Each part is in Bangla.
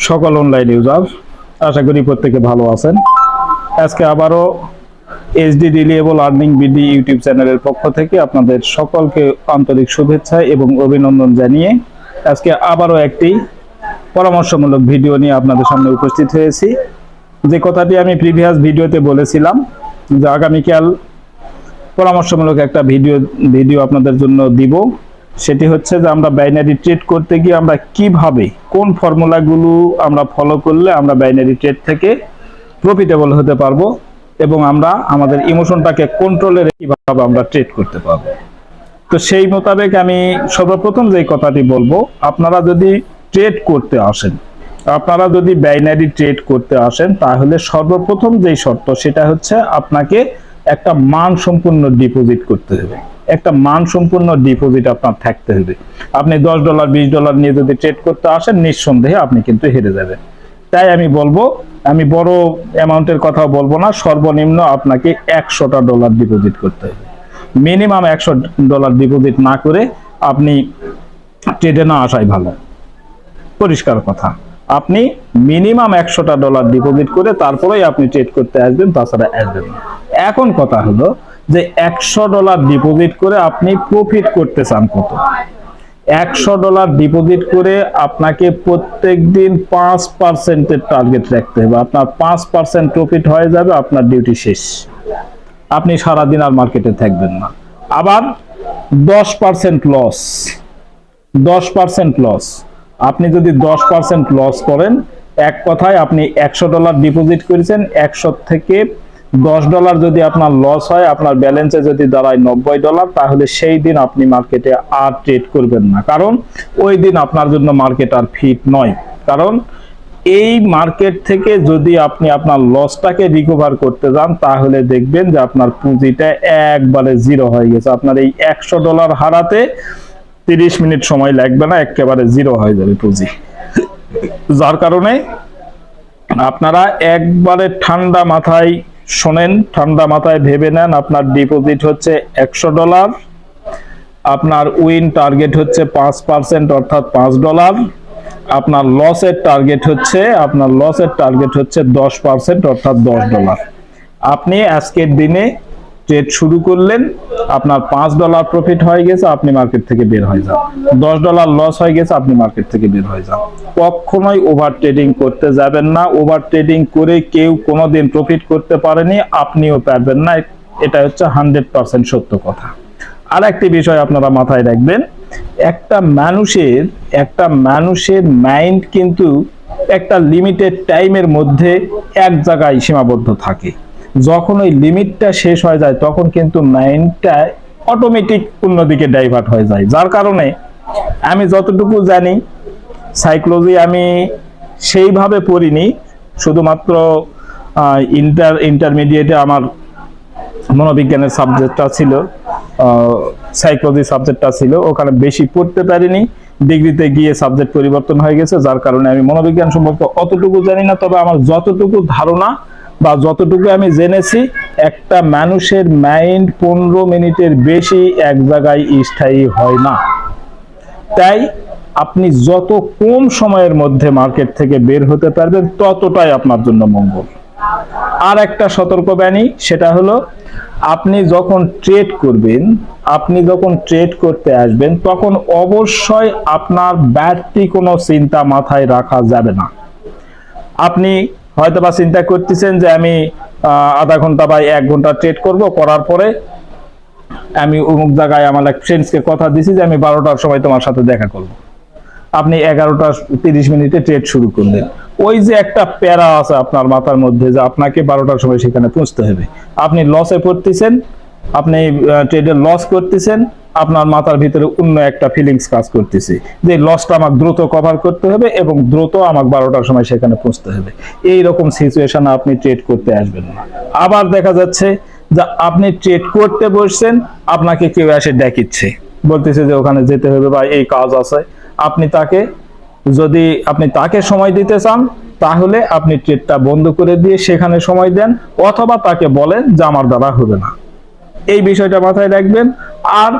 সকল অনলাইন ইউজার, আশা করি প্রত্যেকে ভালো আছেন। আজকে আবারও HD reliable earning BD YouTube চ্যানেলের পক্ষ থেকে আপনাদের সকলকে আন্তরিক শুভেচ্ছা এবং অভিনন্দন জানিয়ে আজকে আবারও একটি পরামর্শমূলক ভিডিও নিয়ে আপনাদের সামনে উপস্থিত হয়েছি। যে কথাটি আমি প্রিভিয়াস ভিডিওতে বলেছিলাম যে আগামীকাল পরামর্শমূলক একটা ভিডিও আপনাদের জন্য দিব, সেটি হচ্ছে যে আমরা বাইনারি ট্রেড করতে গিয়ে আমরা কিভাবে কোন ফর্মুলাগুলো আমরা ফলো করলে আমরা বাইনারি ট্রেড থেকে প্রফিটেবল হতে পারবো এবং আমরা আমাদের ইমোশনটাকে কন্ট্রোলে রেখে কিভাবে আমরা ট্রেড করতে পারবো। তো সেই মোতাবেক আমি সর্বপ্রথম যে কথাটি বলবো, আপনারা যদি ট্রেড করতে আসেন, আপনারা যদি বাইনারি ট্রেড করতে আসেন, তাহলে সর্বপ্রথম যেই শর্ত সেটা হচ্ছে আপনাকে একটা মানসম্পন্ন ডিপোজিট করতে হবে। একটা মানসম্পন্ন ডিপোজিট আপনার থাকতে হবে। আপনি $10 $20 নিয়ে যদি ট্রেড করতে আসেন, নিঃসন্দেহে আপনি কিন্তু হেরে যাবেন। তাই আমি বলবো, আমি বড় অ্যামাউন্টের কথা বলবো না, সর্বনিম্ন আপনাকে $100 ডিপোজিট করতে হবে। মিনিমাম $100 ডিপোজিট না করে আপনি ট্রেডে না আসাই ভালো। পরিষ্কার কথা, আপনি মিনিমাম $100 ডিপোজিট করে তারপরেই আপনি ট্রেড করতে আসবেন, তাছাড়া আসবেন না। এখন কথা হলো যে $100 ডিপোজিট করে আপনি প্রফিট করতে চান কত? $100 ডিপোজিট করে আপনাকে প্রত্যেক দিন 5%-এর টার্গেট রাখতে হবে। আপনার 5% প্রফিট হয়ে যাবে, আপনার ডিউটি শেষ, আপনি সারাদিন আর মার্কেটে থাকবেন না। আবার 10% লস, 10% লস, আপনি যদি 10% লস করেন, এক কথায় আপনি $100 ডিপোজিট করেছেন, 100 থেকে $10 যদি আপনার লস হয়, আপনার ব্যালেন্সে যদি দাঁড়ায় $90, তাহলে সেই দিন আপনি মার্কেটে আর ট্রেড করবেন না, কারণ ওই দিন আপনার জন্য মার্কেট আর ফিট নয়। কারণ এই মার্কেট থেকে যদি আপনি আপনার লসটাকে রিকভার করতে যান, তাহলে দেখবেন যে আপনার পুঁজিটা একবারে জিরো হয়ে গেছে। আপনার এই $100 হারাতে 30 মিনিট সময় লাগবে না, একেবারে জিরো হয়ে যাবে পুঁজি। যার কারণে আপনারা একবারে ঠান্ডা মাথায় শোনেন, ঠান্ডা মাথায় ভেবে নেন, আপনার ডিপোজিট হচ্ছে $100, আপনার উইন টার্গেট হচ্ছে 5%, অর্থাৎ $5, আপনার লসের টার্গেট হচ্ছে 10%, অর্থাৎ $10। আপনি আজকের দিনে ট্রেড শুরু করলেন, আপনার $5 প্রফিট হয়ে গেছে, আপনি মার্কেট থেকে বের হয়ে যান। $10 লস হয়ে গেছে, আপনি মার্কেট থেকে বের হয়ে যান। কখনোই ওভার ট্রেডিং করতে যাবেন না। ওভার ট্রেডিং করে কেউ কোনোদিন প্রফিট করতে পারেনি, আপনিও পারবেন না। এটা হচ্ছে 100% সত্য কথা। আর একটি বিষয় আপনারা মাথায় রাখবেন, একটা মানুষের মাইন্ড কিন্তু একটা লিমিটেড টাইমের মধ্যে এক জায়গায় সীমাবদ্ধ থাকে। যখন ওই লিমিটটা শেষ হয়ে যায়, তখন কিন্তু মাইন্ডটা অটোমেটিক অন্যদিকে ডাইভার্ট হয়ে যায়। যার কারণে আমি যতটুকু জানি, সাইকোলজি আমি সেইভাবে পড়িনি, শুধুমাত্র ইন্টারমিডিয়েটে আমার মনোবিজ্ঞানের সাবজেক্টটা ছিল, সাইকোলজি সাবজেক্টটা ছিল, ওখানে বেশি পড়তে পারিনি। ডিগ্রিতে গিয়ে সাবজেক্ট পরিবর্তন হয়ে গেছে, যার কারণে আমি মনোবিজ্ঞান সম্পর্কে অতটুকু জানি না। তবে আমার যতটুকু ধারণা বা যতটুকু আমি জেনেছি, একটা মানুষের মাইন্ড 15 মিনিটের বেশি এক জায়গায় স্থায়ী হয় না। তাই আপনি যত কম সময়ের মধ্যে মার্কেট থেকে বের হতে পারবেন, ততটাই আপনার জন্য মঙ্গল। আর একটা সতর্কবাণী, সেটা হলো আপনি যখন ট্রেড করবেন, আপনি যখন ট্রেড করতে আসবেন, তখন অবশ্যই আপনার বাড়তি কোনো চিন্তা মাথায় রাখা যাবে না। আপনি হয়তোবা চিন্তা করতেছেন যে আমি আধা ঘন্টা বা 1 ঘন্টা ট্রেড করব, করার পরে আমি অমুক জায়গায় আমার এক ফ্রেন্ডসকে কথা দিছি যে আমি 12টার সময় তোমার সাথে দেখা করব। আপনি 11:30 ট্রেড শুরু করলেন। ওই যে একটা প্যারা আছে আপনার মাথার মধ্যে যে আপনাকে 12টার সময় সেখানে পৌঁছতে হবে, আপনি লসে পড়তেছেন, আপনি ট্রেডে লস করতেছেন, আপনার মাথার ভিতরে অন্য একটা ফিলিংস কাজ করতেছে যে লসটা আমাকে দ্রুত কভার করতে হবে এবং দ্রুত আমাকে 12টার সময় সেখানে পৌঁছতে হবে। এই রকম সিচুয়েশনে আপনি ট্রেড করতে আসবেন না। আবার দেখা যাচ্ছে যে আপনি ট্রেড করতে বসছেন, আপনাকে কেউ এসে ডাকিচ্ছে, বলতেছে যে ওখানে যেতে হবে বা এই কাজ আছে। আপনি তাকে সময় দিতে চান, তাহলে আপনি ট্রেডটা বন্ধ করে দিয়ে সেখানে সময় দেন, অথবা তাকে বলেন যে আমার দ্বারা হবে না। এই বিষয়টা মাথায় রাখবেন। আর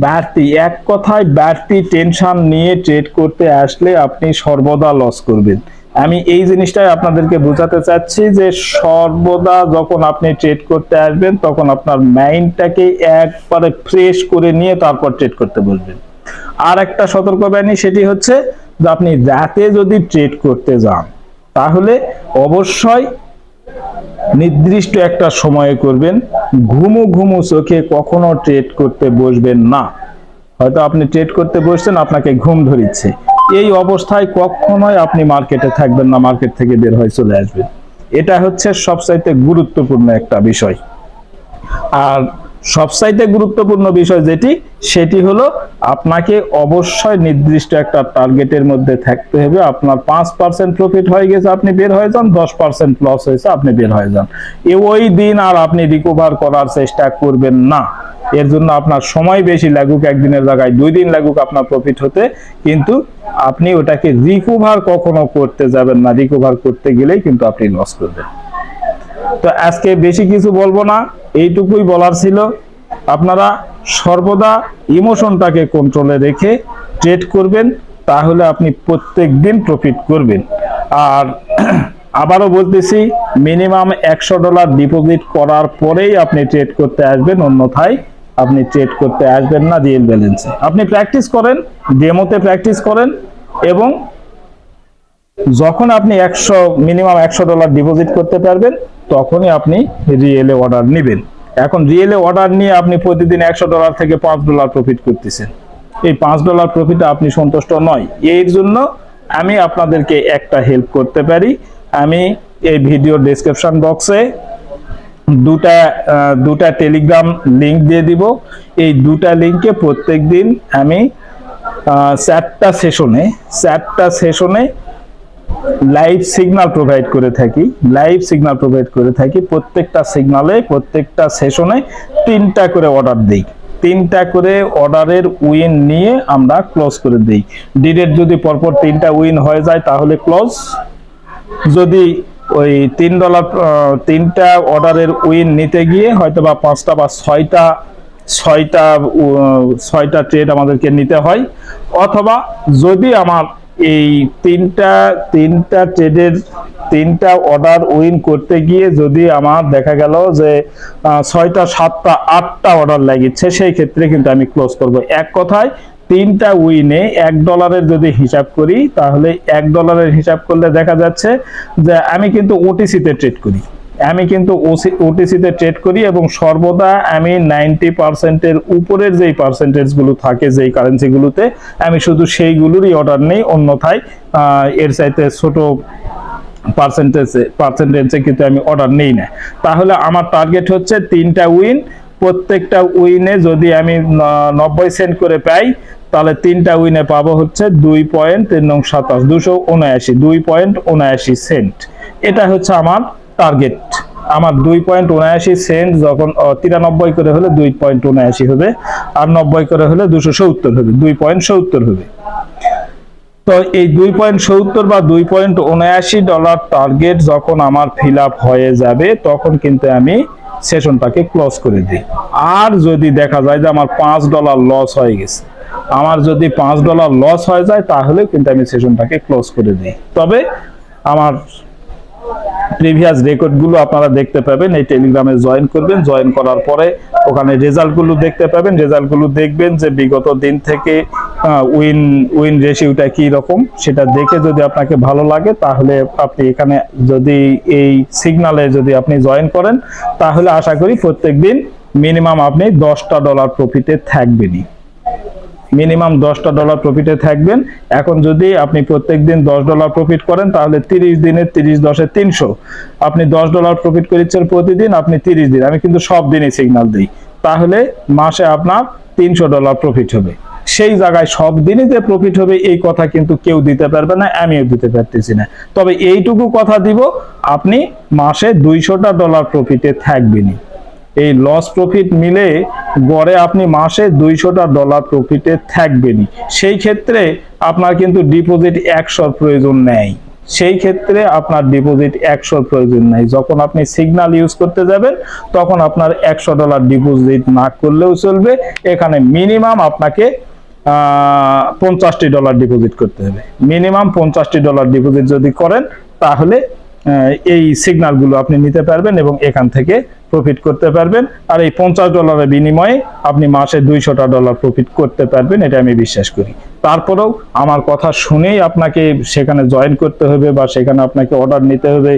বাড়তি, এক কথায় বাড়তি টেনশন নিয়ে ট্রেড করতে আসলে আপনি সর্বদা লস করবেন। আমি এই জিনিসটাই আপনাদেরকে বোঝাতে চাচ্ছি যে সর্বদা যখন আপনি ট্রেড করতে আসবেন তখন আপনার মাইন্ডটাকে একবারে ফ্রেশ করে নিয়ে তারপর ট্রেড করতে বসবেন। আর একটা সতর্কবাণী, সেটি হচ্ছে যে আপনি রাতে যদি ট্রেড করতে যান তাহলে অবশ্যই নির্দিষ্ট একটা সময়ে করবেন। ঘুমু চোখে কখনো ট্রেড করতে বসবেন না। হয়তো আপনি ট্রেড করতে বসছেন, আপনাকে ঘুম ধরিচ্ছে, এই অবস্থায় কখনোই আপনি মার্কেটে থাকবেন না, মার্কেট থেকে বের হয়ে চলে আসবেন। এটা হচ্ছে সবচাইতে গুরুত্বপূর্ণ একটা বিষয়। আর সবচাইতে গুরুত্বপূর্ণ বিষয় সেটি হলো আপনাকে অবশ্যই নির্দিষ্ট একটা টার্গেটের মধ্যে থাকতে হবে। আপনার 5% প্রফিট হয়ে গেছে, আপনি বের হয়ে যান, 10% লস হয়েছে, আপনি বের হয়ে যান। ওই দিন আর আপনি রিকভার করার চেষ্টা করবেন না। এর জন্য আপনার সময় বেশি লাগুক, একদিনের জায়গায় 2 দিন লাগুক আপনার প্রফিট হতে, কিন্তু আপনি ওটাকে রিকভার কখনো করতে যাবেন না। রিকভার করতে গেলেই কিন্তু আপনি লস করবেন। তো আজকে বেশি কিছু বলবো না, এইটুকুই বলার ছিল। আপনারা সর্বদা ইমোশনটাকে কন্ট্রোলে রেখে ট্রেড করবেন, তাহলে আপনি প্রত্যেক দিন প্রফিট করবেন। আর আবারও বলতেছি, মিনিমাম $100 ডিপোজিট করার পরেই আপনি ট্রেড করতে আসবেন, অন্যথায় আপনি ট্রেড করতে আসবেন না রিয়েল ব্যালেন্সে। আপনি প্র্যাকটিস করেন, ডেমোতে প্র্যাকটিস করেন, এবং যখন আপনি মিনিমাম $100 ডিপোজিট করতে পারবেন তখনই আপনি রিয়েলে অর্ডার নেবেন। এখন রিয়েলে অর্ডার নিয়ে আপনি প্রতিদিন $100 থেকে $5 প্রফিট করতেছেন, এই $5 প্রফিটে আপনি সন্তুষ্ট নয়। এর জন্য আমি আপনাদেরকে একটা হেল্প করতে পারি। আমি এই ভিডিও ডেসক্রিপশন বক্সে দুটা টেলিগ্রাম লিংক দিয়ে দিব। এই দুটা লিংকে প্রত্যেক দিন আমি 4টা সেশনে লাইভ সিগন্যাল প্রোভাইড করে থাকি। প্রত্যেকটা সেশনে 3টা করে অর্ডার দেই। 3টা করে অর্ডারের উইন নিয়ে আমরা ক্লোজ করে দেই। ডিরেক্ট যদি পরপর 3টা উইন হয়ে যায় তাহলে ক্লোজ। যদি ওই $3 অর্ডারের উইন নিতে গিয়ে হয়তো বা 5টা বা 6টা ট্রেড আমাদেরকে নিতে হয়, অথবা যদি আমার এই তিনটা ট্রেডের 3টা অর্ডার উইন করতে গিয়ে যদি আমার দেখা গেল যে 6টা 7টা 8টা অর্ডার লাগিচ্ছে, সেই ক্ষেত্রে কিন্তু আমি ক্লোজ করব। এক কথায় 3টা উইনে $1 যদি হিসাব করি, তাহলে $1 হিসাব করলে দেখা যাচ্ছে যে আমি কিন্তু ওটিসিতে ট্রেড করি, এবং সর্বদা আমি 90% এর উপরের যেই পার্সেন্টেজ গুলো থাকে যেই কারেন্সিগুলোতে, আমি শুধু সেইগুলোরই অর্ডার নেই, অন্যথায় এর চাইতে ছোট পার্সেন্টেজে কিন্তু আমি অর্ডার নেই না। তাহলে আমার টার্গেট হচ্ছে 3টা উইন। প্রত্যেকটা উইনে যদি আমি 90 সেন্ট করে পাই, তাহলে 3টা উইনে পাবো হচ্ছে 2.79 সেন্ট। এটা হচ্ছে আমার টার্গেট। আমার 2.79 সেন্ট যখন 93 করে হলে 2.79 হবে, আর 90 করে হলে 270 হবে, 2.70 হবে। তো এই 2.70 বা $2.79 টার্গেট যখন আমার ফিল আপ হয়ে যাবে, তখন কিন্তু আমি সেশনটাকে ক্লোজ করে দিই। আর যদি দেখা যায় যে আমার $5 লস হয়ে গেছে, যদি $5 লস হয়ে যায়, তাহলে কিন্তু আমি সেশনটাকে ক্লোজ করে দিই। তবে আমার প্রিভিয়াস রেকর্ডগুলো আপনারা দেখতে পাবেন। এই টেলিগ্রামে জয়েন করবেন, জয়েন করার পরে ওখানে রেজাল্টগুলো দেখতে পাবেন। রেজাল্টগুলো দেখবেন যে বিগত দিন থেকে উইন রেশিওটা কি রকম, সেটা দেখে যদি আপনাকে ভালো লাগে, তাহলে আপনি এখানে যদি এই সিগনালে যদি আপনি জয়েন করেন, তাহলে আশা করি প্রত্যেকদিন মিনিমাম আপনি $10 প্রফিটে থাকবেনই। মিনিমাম $10 প্রফিটে থাকবেন। এখন যদি আপনি প্রত্যেকদিন $10 প্রফিট করেন, তাহলে 30 দিনে 30 10 300, আপনি $10 প্রফিট করেছেন প্রতিদিন, আপনি 30 দিন, আমি কিন্তু সব দিনই সিগন্যাল দিই, তাহলে মাসে আপনার $300 প্রফিট হবে। সেই জায়গায় সব দিনই যে প্রফিট হবে এই কথা কিন্তু কেউ দিতে পারবে না, আমিও দিতে পারতেছি না। তবে এইটুকু কথা দিব, আপনি মাসে $200 প্রফিটে থাকবেনই। এই লস প্রফিট মিলে গড়ে আপনি মাসে $200 প্রফিটে থাকবেনই। সেই ক্ষেত্রে আপনার কিন্তু ডিপোজিট 100 প্রয়োজন নেই। সেই ক্ষেত্রে আপনার ডিপোজিট 100 প্রয়োজন নাই। যখন আপনি সিগন্যাল ইউজ করতে যাবেন তখন আপনার $100 ডিপোজিট না করলেও চলবে। এখানে মিনিমাম আপনাকে $50 ডিপোজিট করতে হবে। মিনিমাম $50 ডিপোজিট যদি করেন তাহলে এই সিগন্যালগুলো আপনি নিতে পারবেন এবং এখান থেকে প্রফিট করতে পারবেন। আর এই $50 বিনিময়ে আপনি মাসে $200 প্রফিট করতে পারবেন, এটা আমি বিশ্বাস করি। তারপরেও আমার কথা শুনেই আপনাকে সেখানে জয়েন করতে হবে বা সেখানে আপনাকে অর্ডার নিতে হবে,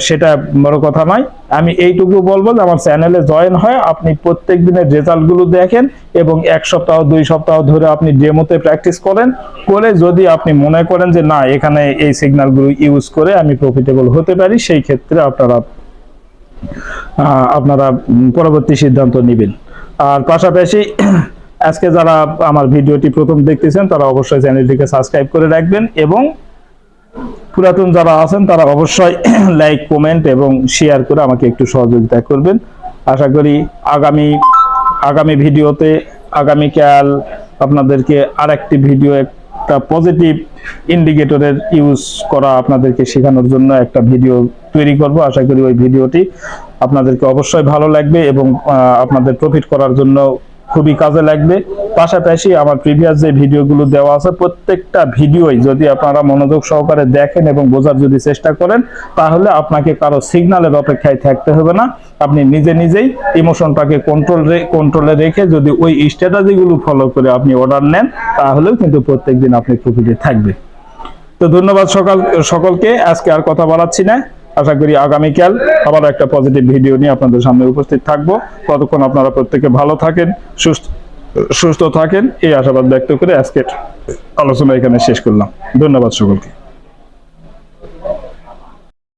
সেটা বড় কথা নয়। আমি এইটুকু বলবো যে আমার চ্যানেলে জয়েন হয়, আপনি প্রত্যেক দিনের রেজাল্টগুলো দেখেন এবং 1 সপ্তাহ 2 সপ্তাহ ধরে আপনি ডেমোতে প্র্যাকটিস করেন, করে যদি আপনি মনে করেন যে না এখানে এই সিগন্যালগুলো ইউজ করে আমি প্রফিটেবল হতে পারি, সেই ক্ষেত্রে আপনারা পরবর্তী সিদ্ধান্ত নেবেন। আর পাশাপাশি আজকে যারা আমার ভিডিওটি প্রথম দেখতেছেন তারা অবশ্যই চ্যানেলটিকে সাবস্ক্রাইব করে রাখবেন এবং পুরাতন যারা আছেন তারা অবশ্যই লাইক, কমেন্ট এবং শেয়ার করে আমাকে একটু সহযোগিতা করবেন। আশা করি আগামী ভিডিওতে আগামীকাল আপনাদেরকে আরেকটি ভিডিও, একটা পজিটিভ ইন্ডিকেটরের ইউজ করা আপনাদেরকে শেখানোর জন্য একটা ভিডিও তৈরি করব। আশা করি ওই ভিডিওটি আপনাদেরকে অবশ্যই ভালো লাগবে এবং আপনাদের প্রফিট করার জন্য খুবই কাজে লাগবে। পাশাপাশি আমার প্রিভিয়াস যে ভিডিওগুলো দেওয়া আছে প্রত্যেকটা ভিডিওই যদি আপনারা মনোযোগ সহকারে দেখেন এবং বোঝার যদি চেষ্টা করেন তাহলে আপনাকে কারো সিগন্যালের অপেক্ষায় থাকতে হবে না। আপনি নিজেই ইমোশনটাকে কন্ট্রোলে রেখে যদি ওই স্ট্র্যাটেজিগুলো ফলো করে আপনি অর্ডার নেন তাহলেও কিন্তু প্রত্যেকদিন আপনি প্রফিটে থাকবেন। তো ধন্যবাদ সকলকে। আজকে আর কথা বাড়াচ্ছি না। আশা করি আগামীকাল আবার একটা পজিটিভ ভিডিও নিয়ে আপনাদের সামনে উপস্থিত থাকবো। ততক্ষণ আপনারা প্রত্যেকে ভালো থাকেন, সুস্থ থাকেন, এই আশাবাদ ব্যক্ত করে আজকের আলোচনা এখানে শেষ করলাম। ধন্যবাদ সকলকে।